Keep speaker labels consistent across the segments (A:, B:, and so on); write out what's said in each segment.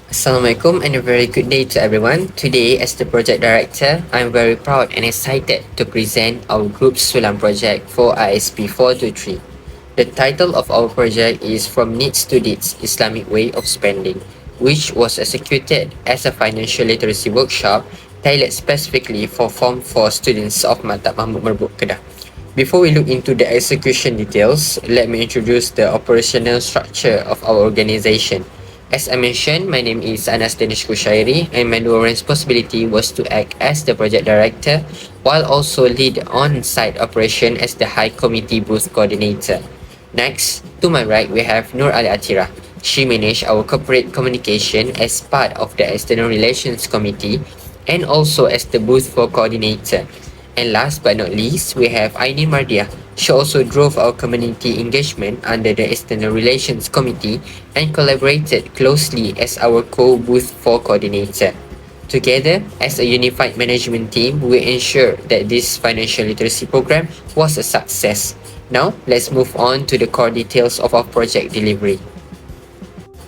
A: Assalamualaikum and a very good day to everyone. Today, as the project director, I'm very proud and excited to present our group Sulam project for ISB423. The title of our project is From Needs to Deeds, Islamic Way of Spending, which was executed as a financial literacy workshop tailored specifically for Form 4 students of Maktab Mahmud Merbuk, Kedah. Before we look into the execution details, let me introduce the operational structure of our organization. As I mentioned, my name is Anas Danish Kushairi and my dual responsibility was to act as the project director while also lead on-site operation as the High Committee Booth Coordinator. Next, to my right, we have Nur Ali Atira. She managed our corporate communication as part of the External Relations Committee and also as the Booth for Coordinator. And last but not least, we have Aini Mardia. She also drove our community engagement under the External Relations Committee and collaborated closely as our co-booth for coordinator. Together, as a unified management team, we ensure that this financial literacy program was a success. Now, let's move on to the core details of our project delivery.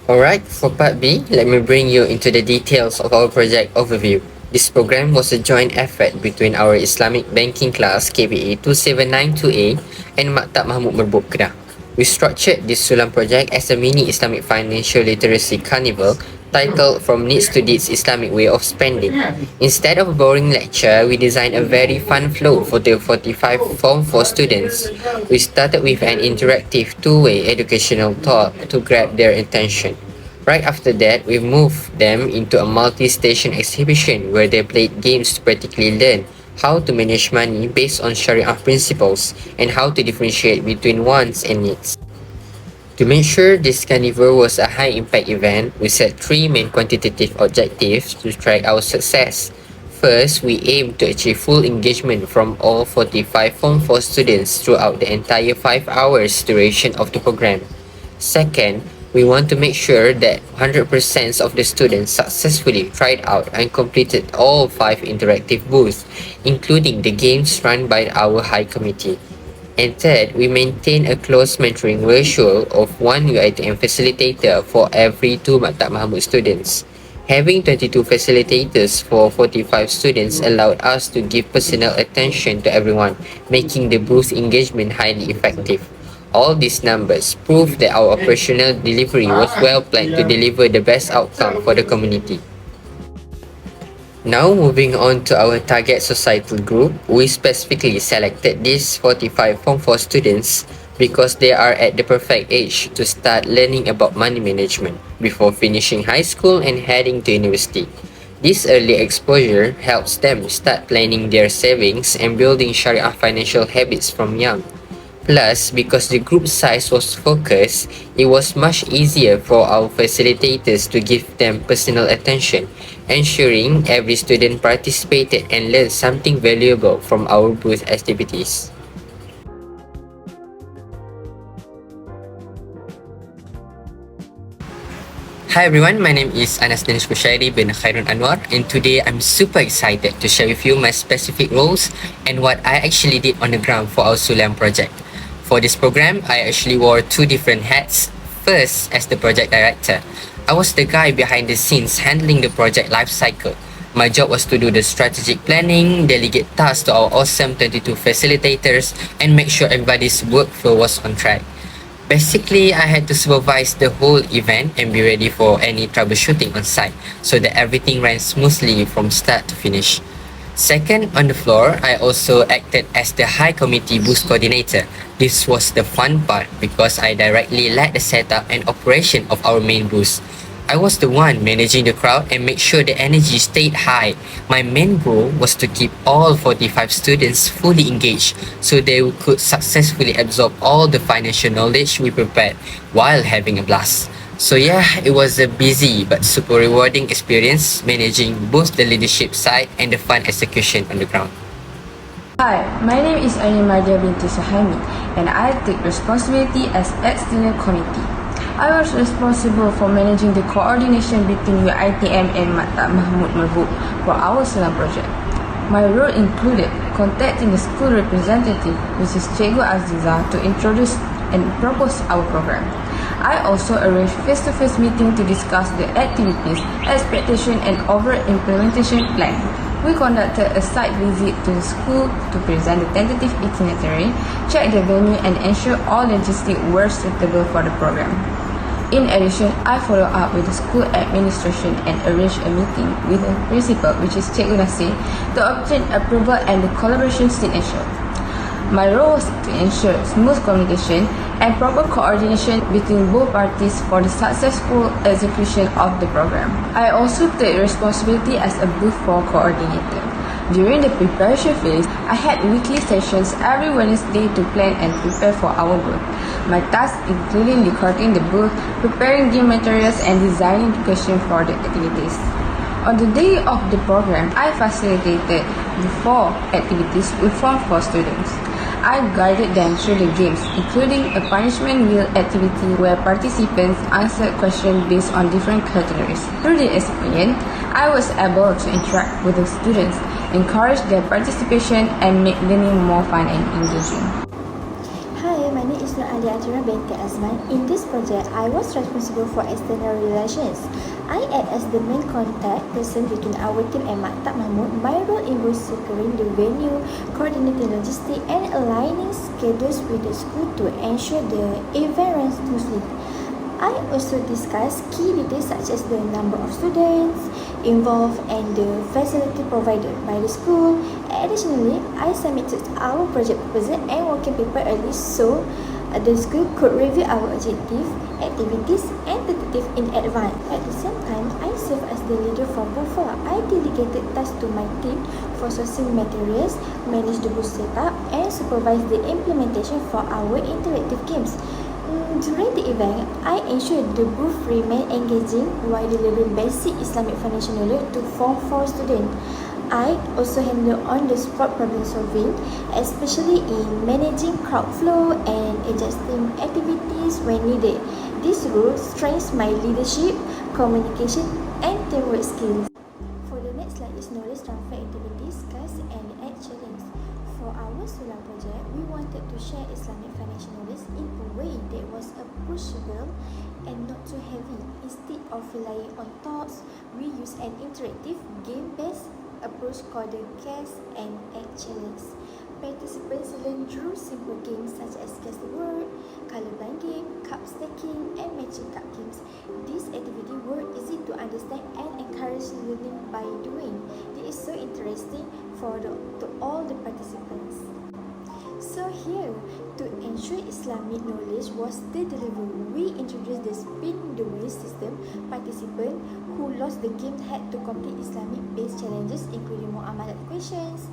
A: Alright, for part B, let me bring you into the details of our project overview. This program was a joint effort between our Islamic banking class KBA 2792A and Maktab Mahmud Merbuk, Kedah. We structured this Sulam project as a mini Islamic financial literacy carnival titled From Needs to Deeds Islamic Way of Spending. Instead of a boring lecture, we designed a very fun flow for the 45 Form 4 students. We started with an interactive two-way educational talk to grab their attention. Right after that, we moved them into a multi-station exhibition where they played games to practically learn how to manage money based on Sharia principles and how to differentiate between wants and needs. To make sure this carnival was a high-impact event, we set three main quantitative objectives to track our success. First, we aim to achieve full engagement from all 45 Form 4 students throughout the entire 5 hours duration of the program. Second, we want to make sure that 100% of the students successfully tried out and completed all 5 interactive booths, including the games run by our High Committee. And third, we maintain a close mentoring ratio of 1 UiTM facilitator for every 2 Maktab Mahmud students. Having 22 facilitators for 45 students allowed us to give personal attention to everyone, making the booth engagement highly effective. All these numbers prove that our operational delivery was well planned to deliver the best outcome for the community. Now moving on to our target societal group, we specifically selected these 45 Form 4 students because they are at the perfect age to start learning about money management before finishing high school and heading to university. This early exposure helps them start planning their savings and building Sharia financial habits from young. Plus, because the group size was focused, it was much easier for our facilitators to give them personal attention, ensuring every student participated and learned something valuable from our booth activities. Hi everyone, my name is Anas Danish Kushairi bin Khairun Anwar, and today I'm super excited to share with you my specific roles and what I actually did on the ground for our Sulam project. For this program, I actually wore 2 different hats. First, as the project director, I was the guy behind the scenes handling the project life cycle. My job was to do the strategic planning, delegate tasks to our awesome 22 facilitators, and make sure everybody's workflow was on track. Basically, I had to supervise the whole event and be ready for any troubleshooting on site so that everything ran smoothly from start to finish. Second, on the floor, I also acted as the High Committee Booth Coordinator. This was the fun part because I directly led the setup and operation of our main booth. I was the one managing the crowd and make sure the energy stayed high. My main goal was to keep all 45 students fully engaged so they could successfully absorb all the financial knowledge we prepared while having a blast. So yeah, it was a busy but super rewarding experience managing both the leadership side and the fun execution on the ground.
B: Hi, my name is Aini Mardia binti Sahami and I take responsibility as External Committee. I was responsible for managing the coordination between UiTM and Maktab Mahmud Merbuk for our Sulam project. My role included contacting the school representative, which is Cikgu Aziza, to introduce and propose our program. I also arranged face-to-face meeting to discuss the activities, expectation and overall implementation plan. We conducted a site visit to the school to present the tentative itinerary, check the venue and ensure all logistics were suitable for the program. In addition, I followed up with the school administration and arranged a meeting with the principal, which is Cik Gunasi, to obtain approval and the collaboration signature. My role was to ensure smooth communication and proper coordination between both parties for the successful execution of the program. I also take responsibility as a booth for coordinator. During the preparation phase, I had weekly sessions every Wednesday to plan and prepare for our booth. My tasks including decorating the booth, preparing game materials and designing the question for the activities. On the day of the program, I facilitated the 4 activities with from 4 students. I guided them through the games, including a punishment wheel activity where participants answered questions based on different categories. Through the experience, I was able to interact with the students, encourage their participation, and make learning more fun and engaging.
C: Hi, my name is Nur Ali Atira binti Azman. In this project, I was responsible for external relations. I act as the main contact person between our team and Maktab Mahmud. My role involves securing the venue, coordinating logistics, and aligning schedules with the school to ensure the event runs smoothly. I also discuss key details such as the number of students involved and the facility provided by the school. Additionally, I submitted our project proposal and working paper early so the school could review our objective, activities and tentative in advance. At the same time, I serve as the leader for BOFA. I delegated tasks to my team for sourcing materials, manage the booth setup and supervise the implementation for our interactive games. During the event, I ensured the booth remained engaging while delivering basic Islamic financial knowledge to Form 4 students. I also handle on-the-spot problem solving, especially in managing crowd flow and adjusting activities when needed. This role strengthens my leadership, communication, and teamwork skills. For the next slide is knowledge transfer activities, discuss and add challenge. For our Sulam project, we wanted to share Islamic financial knowledge in a way that was approachable and not too heavy. Instead of relying on thoughts, we use an interactive, game-based approach called the Guess and Add Challenge. Participants learn through simple games such as guess the word, colorblind game, cup stacking, and matching card games. These activities were easy to understand and encourage learning by doing. This is so interesting to all the participants. So here, to ensure Islamic knowledge was delivered, we introduced the spin the wheel system. Participants who lost the game had to complete Islamic-based challenges including Mu'amalat questions,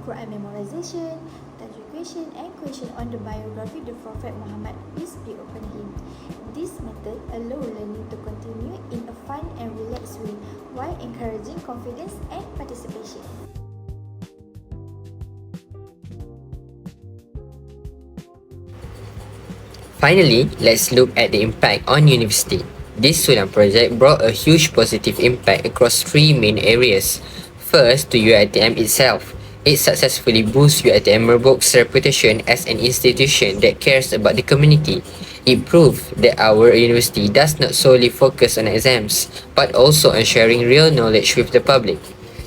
C: Quran memorization, tajweed question, and question on the biography of the Prophet Muhammad, peace be upon him. This method allows learning to continue in a fun and relaxed way while encouraging confidence and participation.
A: Finally, let's look at the impact on university. This Sulam project brought a huge positive impact across 3 main areas. First, to UiTM itself. It successfully boosts UiTM Merbok's reputation as an institution that cares about the community. It proved that our university does not solely focus on exams, but also on sharing real knowledge with the public.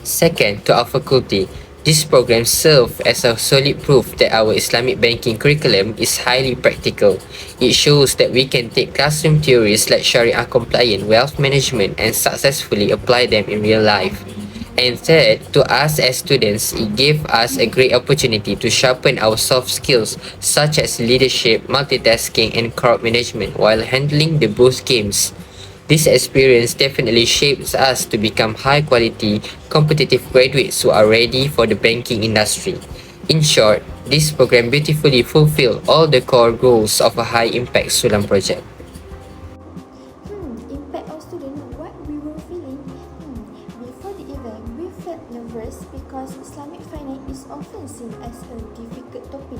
A: Second, to our faculty. This program served as a solid proof that our Islamic banking curriculum is highly practical. It shows that we can take classroom theories like Sharia-compliant wealth management and successfully apply them in real life. And third, to us as students, it gave us a great opportunity to sharpen our soft skills such as leadership, multitasking, and crowd management while handling the both games. This experience definitely shapes us to become high-quality, competitive graduates who are ready for the banking industry. In short, this program beautifully fulfilled all the core goals of a high-impact Sulam project.
C: Impact on students, what we were feeling? Before the event, we felt nervous because Islamic finance is often seen as a difficult topic.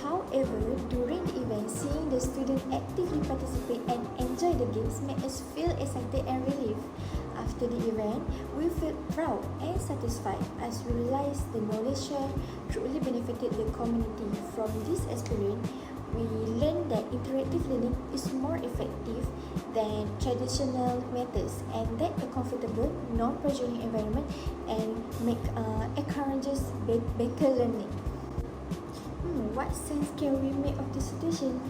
C: However, during the event, seeing the students actively participate and enjoy the games made us feel excited and relieved. After the event, we felt proud and satisfied as we realized the knowledge shared truly benefited the community. From this experience, we learned that interactive learning is more effective than traditional methods, and that a comfortable, non-pressuring environment and encourages better learning. What sense can we make of this situation?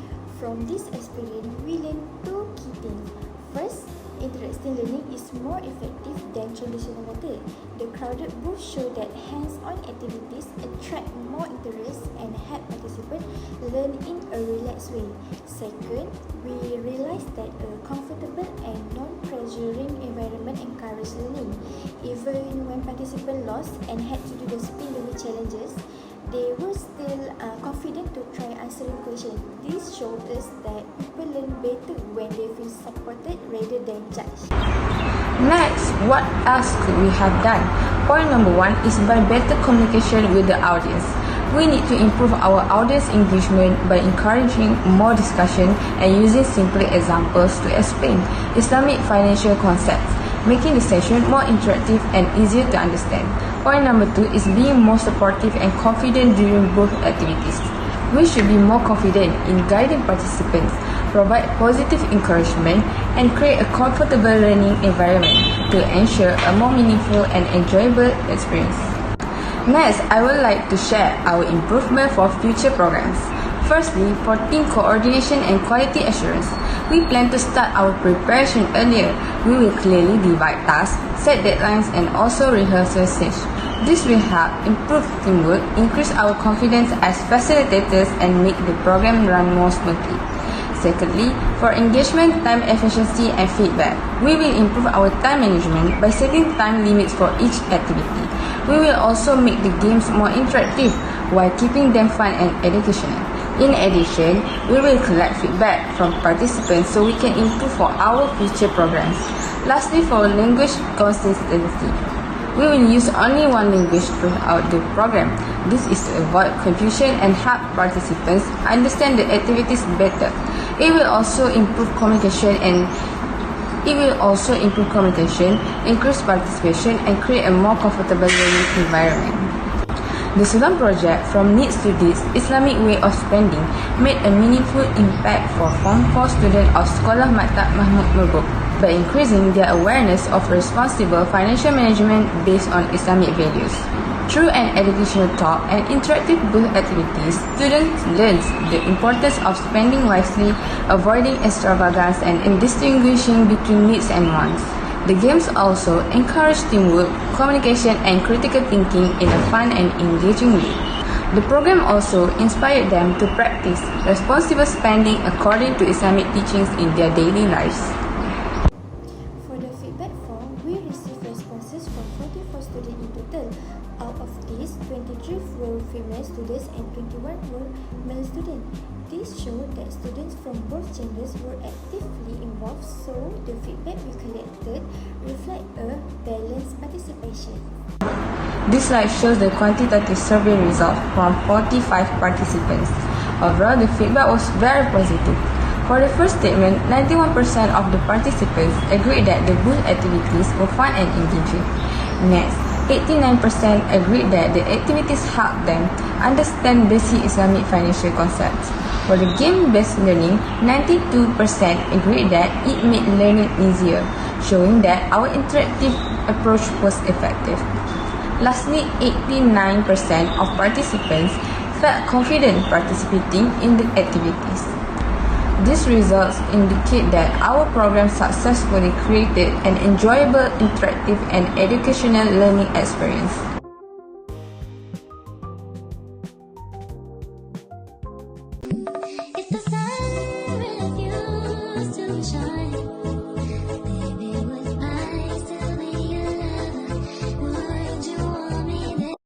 C: From this experience, we learn two key things. First, interactive learning is more effective than traditional method. The crowded booth show that hands-on activities attract more interest and help participants learn in a relaxed way. Second, we realized that a comfortable and non-pressuring environment encourages learning. Even when participants lost and had to do the spin learning challenges, they were still confident to try answering questions. This shows us that people learn better when they feel supported rather than judged.
B: Next, what else could we have done? Point number 1 is by better communication with the audience. We need to improve our audience engagement by encouraging more discussion and using simple examples to explain Islamic financial concepts, making the session more interactive and easier to understand. Point number 2 is being more supportive and confident during both activities. We should be more confident in guiding participants, provide positive encouragement, and create a comfortable learning environment to ensure a more meaningful and enjoyable experience. Next, I would like to share our improvement for future programs. Firstly, for team coordination and quality assurance, we plan to start our preparation earlier. We will clearly divide tasks, set deadlines, and also rehearsal sessions. This will help improve teamwork, increase our confidence as facilitators, and make the program run more smoothly. Secondly, for engagement, time efficiency, and feedback, we will improve our time management by setting time limits for each activity. We will also make the games more interactive while keeping them fun and educational. In addition, we will collect feedback from participants so we can improve for our future programs. Lastly, for language consistency, we will use only one language throughout the program. This is to avoid confusion and help participants understand the activities better. It will also improve communication, increase participation, and create a more comfortable learning environment. The Sulam project, From Needs to Deeds, Islamic Way of Spending, made a meaningful impact for Form 4 students of Sekolah Maktab Mahmud Merbuk by increasing their awareness of responsible financial management based on Islamic values. Through an educational talk and interactive booth activities, students learn the importance of spending wisely, avoiding extravagance, and distinguishing between needs and wants. The games also encourage teamwork, communication, and critical thinking in a fun and engaging way. The program also inspired them to practice responsible spending according to Islamic teachings in their daily lives.
C: For the feedback form, we received responses from 44 students in total. Out of these, 23 were female students and 21 were male students. This showed that students from both genders were actively involved, so the feedback we collected reflect a balanced participation.
B: This slide shows the quantitative survey results from 45 participants. Overall, the feedback was very positive. For the first statement, 91% of the participants agreed that the booth activities were fun and engaging. Next, 89% agreed that the activities helped them understand basic Islamic financial concepts. For the game-based learning, 92% agreed that it made learning easier, showing that our interactive approach was effective. Lastly, 89% of participants felt confident participating in the activities. These results indicate that our program successfully created an enjoyable, interactive, and educational learning experience.